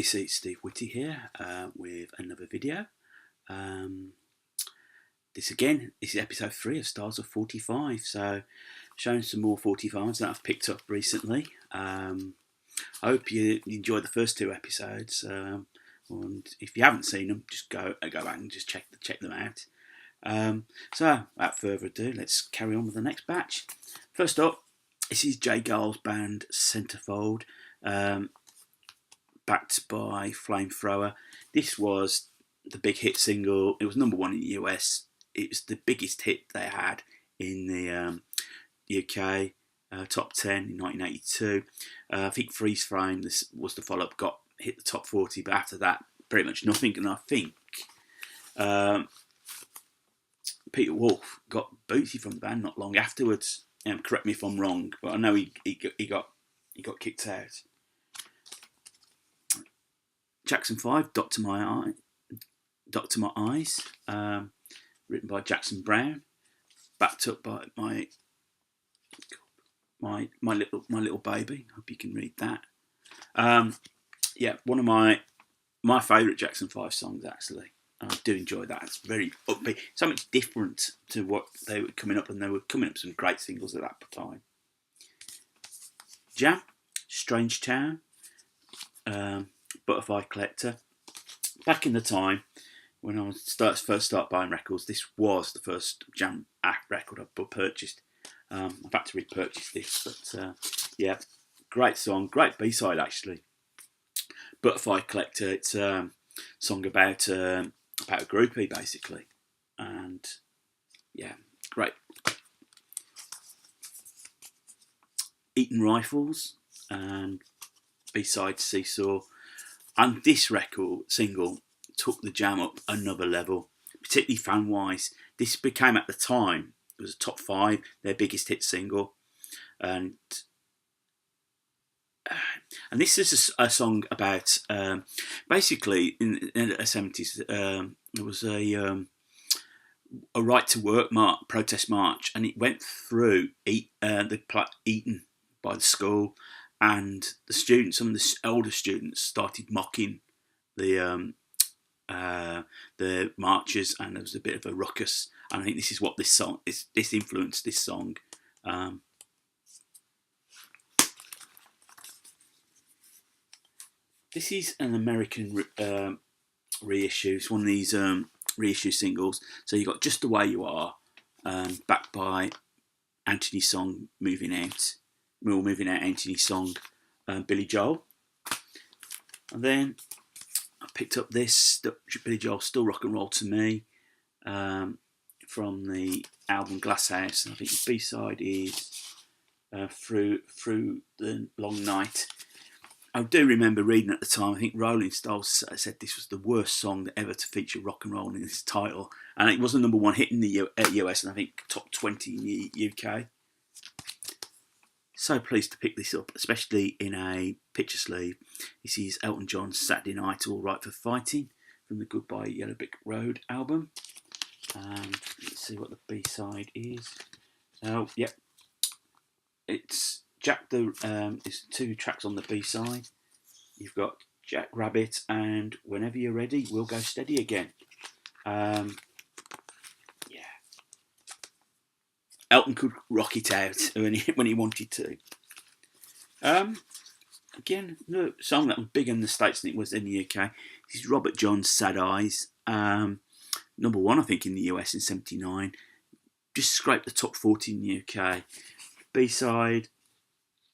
see, it's Steve Whitty here with another video. This is episode 3 of Stars of 45, so showing some more 45s that I've picked up recently. I hope you enjoyed the first 2 episodes, and if you haven't seen them, just go back and just check them out. So without further ado, let's carry on with the next batch. First up, this is J. Geils Band Centerfold, backed by Flamethrower. This was the big hit single. It was number 1 in the US. It was the biggest hit they had in the UK, top 10 in 1982. I think Freeze Frame, this was the follow-up, hit the top 40, but after that, pretty much nothing. And I think Peter Wolf got booted from the band not long afterwards. Correct me if I'm wrong, but I know he got kicked out. Jackson 5, Doctor My Eyes, written by Jackson Browne, backed up by my little baby. Hope you can read that. Yeah, one of my favourite Jackson 5 songs, actually. I do enjoy that. It's very upbeat, so much different to what they were coming up, and they were coming up with some great singles at that time. Jam, Strange Town, Butterfly Collector. Back in the time when I first started buying records, this was the first Jam record I purchased. I've had to repurchase this, but yeah, great song, great B-side actually. Butterfly Collector, it's a song about a groupie basically, and yeah, great. Eaton Rifles and B-side Seesaw, and this single took the Jam up another level, particularly fan wise. This became, at the time, it was a top 5, their biggest hit single, and this is a song about basically in the 70s. There was a right to work protest march, and it went through Eton by the school, and the students, some of the older students, started mocking the marchers, and there was a bit of a ruckus. And I think this is what this influenced this song. This is an American reissue. It's one of these reissue singles. So you got Just the Way You Are, backed by Anthony's song Moving Out. Moving Out, Anthony's song, Billy Joel. And then I picked up this, Billy Joel, Still Rock and Roll to Me, from the album Glasshouse. And I think the B-side is Through the Long Night. I do remember reading at the time, I think Rolling Stones said this was the worst song ever to feature rock and roll in its title. And it was the number 1 hit in the US, and I think top 20 in the UK. So pleased to pick this up, especially in a picture sleeve. This is Elton John's Saturday Night All Right for Fighting from the Goodbye Yellow Brick Road album. Let's see what the B-side is. Oh, yep. It's it's 2 tracks on the B-side. You've got Jack Rabbit and Whenever You're Ready, We'll Go Steady Again. Yeah. Elton could rock it out when he wanted to. Again, a song that was bigger in the States than it was in the UK. This is Robert John's Sad Eyes. Number 1, I think, in the US in 79. Just scraped the top 40 in the UK. B-side,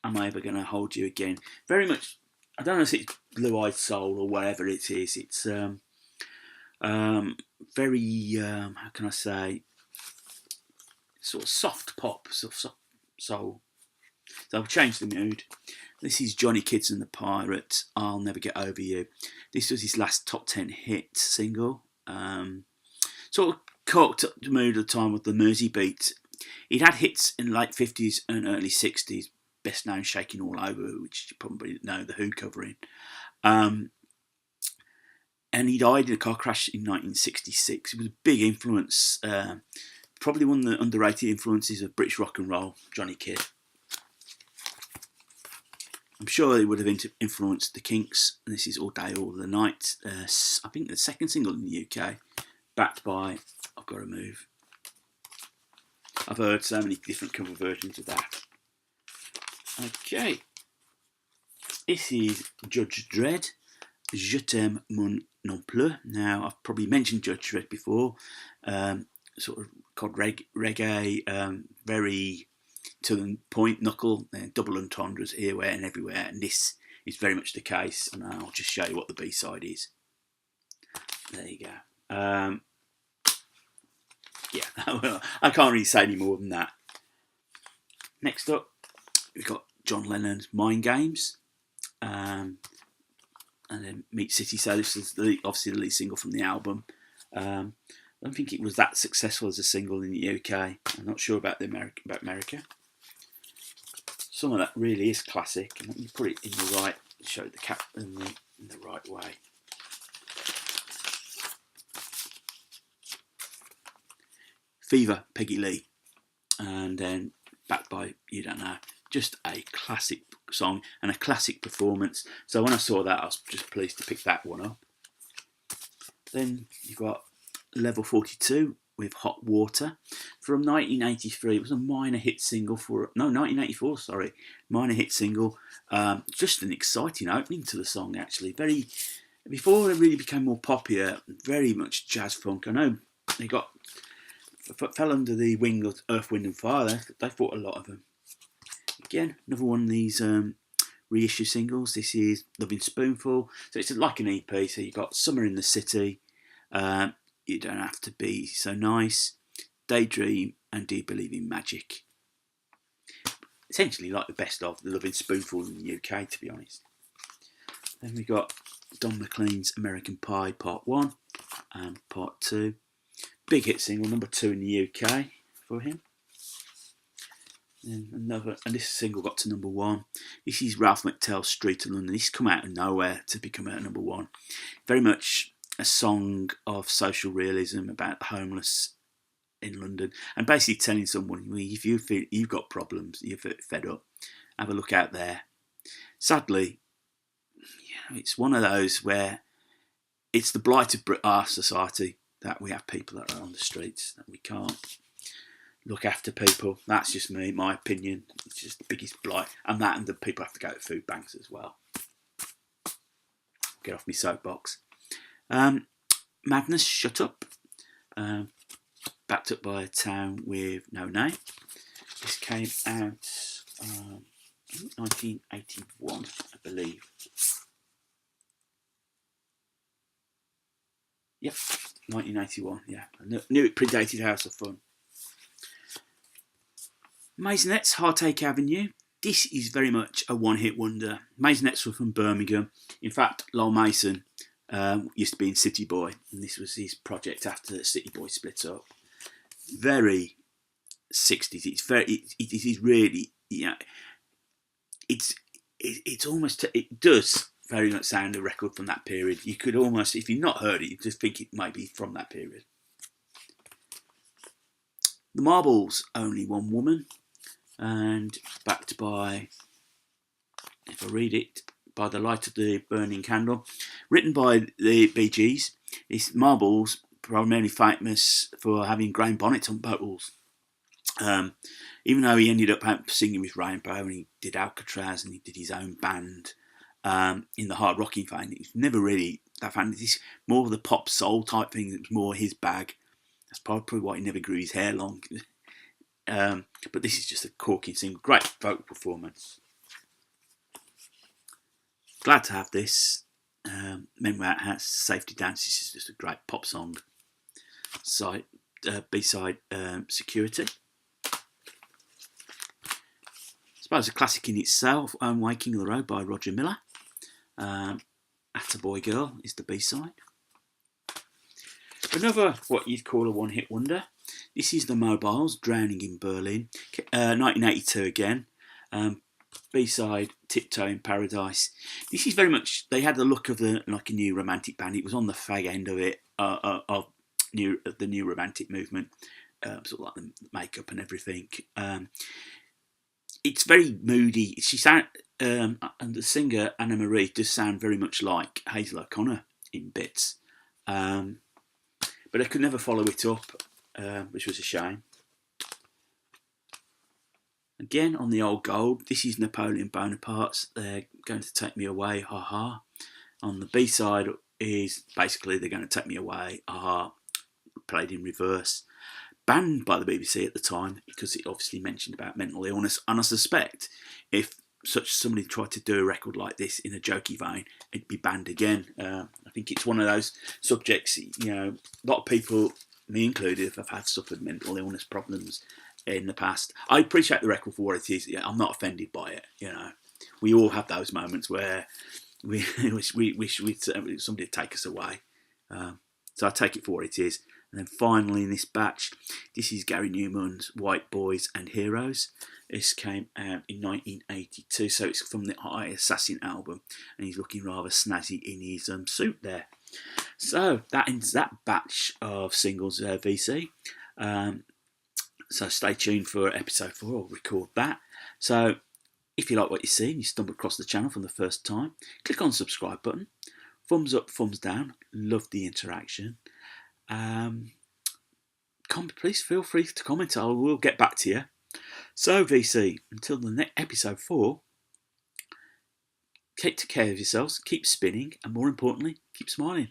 Am I Ever Gonna Hold You Again? Very much, I don't know if it's Blue Eyed Soul or whatever it is. It's very, how can I say, sort of soft pop, sort of soft soul. So I've changed the mood. This is Johnny Kids and the Pirates, I'll Never Get Over You. This was his last top 10 hit single. Sort of caught up the mood at the time with the Mersey Beat. He'd had hits in the late 50s and early 60s, best known Shaking All Over, which you probably know the Who covering. And he died in a car crash in 1966. It was a big influence, probably one of the underrated influences of British rock and roll, Johnny Kidd. I'm sure it would have influenced the Kinks, and this is All Day, All the Night. I think the second single in the UK, backed by I've Got to Move. I've heard so many different cover versions of that. Okay, this is Judge Dredd, Je t'aime mon non plus. Now, I've probably mentioned Judge Dredd before, sort of called reggae, very to the point, knuckle, double entendres here, where and everywhere, and this is very much the case, and I'll just show you what the B-side is. There you go. Yeah, well, I can't really say any more than that. Next up, we've got John Lennon's Mind Games, and then Meat City. So this is obviously the lead single from the album. I don't think it was that successful as a single in the UK. I'm not sure about America. Some of that really is classic, and you put it in the right, show the cap in the right way. Fever, Peggy Lee, and then backed by You Don't Know. Just a classic song and a classic performance. So when I saw that, I was just pleased to pick that one up. Then you've got Level 42 with Hot Water from 1983. It was a minor hit single 1984, sorry. Minor hit single. Just an exciting opening to the song, actually. Before it really became more popular, very much jazz funk. I know they fell under the wing of Earth, Wind and Fire. They fought a lot of them. Again, another one of these reissue singles. This is Loving Spoonful. So it's like an EP. So you've got Summer in the City, You Don't Have to Be So Nice, Daydream, and Do You Believe in Magic. Essentially like the best of the Loving Spoonful in the UK, to be honest. Then we've got Don McLean's American Pie Part 1 and Part 2. Big hit single, number 2 in the UK for him. And this single got to number 1. This is Ralph McTell's Street of London. This come out of nowhere to become at number 1. Very much a song of social realism about the homeless in London, and basically telling someone, if you feel you've got problems, you're fed up, have a look out there. Sadly, it's one of those where it's the blight of our society that we have people that are on the streets, that we can't look after people. That's just me, my opinion. It's just the biggest blight. And the people have to go to food banks as well. Get off my soapbox. Madness, Shut Up. Backed up by A Town With No Name. This came out 1981, I believe. Yep, 1981, yeah. I knew it predated House of Fun. Maisonettes, Heartache Avenue. This is very much a one-hit wonder. Maisonettes were from Birmingham. In fact, Lowell Mason used to be in City Boy, and this was his project after the City Boy split up. Very 60s. It is really, it's almost, it does very much sound a record from that period. You could almost, if you've not heard it, you just think it might be from that period. The Marbles, Only One Woman, and backed by, if I read it, By the Light of the Burning Candle, written by the Bee Gees. This Marbles, primarily famous for having Graham Bonnet on vocals. Even though he ended up singing with Rainbow, and he did Alcatraz, and he did his own band in the hard rocking vein, it was never really that fan. This more of the pop soul type thing. It was more his bag. That's probably why he never grew his hair long. But this is just a corking single. Great vocal performance. Glad to have this. Men Without Hats, Safety Dance. This is just a great pop song. B-side, Security. I suppose a classic in itself, Own Way, King of the Road by Roger Miller. Attaboy Girl is the B-side. Another, what you'd call a one-hit wonder. This is The Mobiles, Drowning in Berlin. 1982 again. B-side, Tiptoe in Paradise. This is very much, they had the look of like a new romantic band. It was on the fag end of it, of the new romantic movement. Sort of like the makeup and everything. It's very moody. and the singer Anna Marie does sound very much like Hazel O'Connor in bits, but I could never follow it up, which was a shame. Again on the old gold, this is Napoleon Bonaparte's They're Going to Take Me Away, Ha Ha. On the B-side is basically They're Going to Take Me Away, Ha Ha, played in reverse. Banned by the BBC at the time because it obviously mentioned about mental illness, and I suspect if somebody tried to do a record like this in a jokey vein, it'd be banned again. I think it's one of those subjects, a lot of people, me included, have had suffered mental illness problems in the past. I appreciate the record for what it is. I'm not offended by it. We all have those moments where we wish somebody would take us away. So I take it for what it is. And then finally in this batch, this is Gary Numan's White Boys and Heroes. This came out in 1982, so it's from the I Assassin album, and he's looking rather snazzy in his suit there. So that ends that batch of singles, VC. So stay tuned for episode 4. I'll record that. So if you like what you see and you stumble across the channel for the first time, click on the subscribe button. Thumbs up, thumbs down. Love the interaction. Please feel free to comment. I will get back to you. So VC, until the next episode 4, take care of yourselves, keep spinning, and more importantly, keep smiling.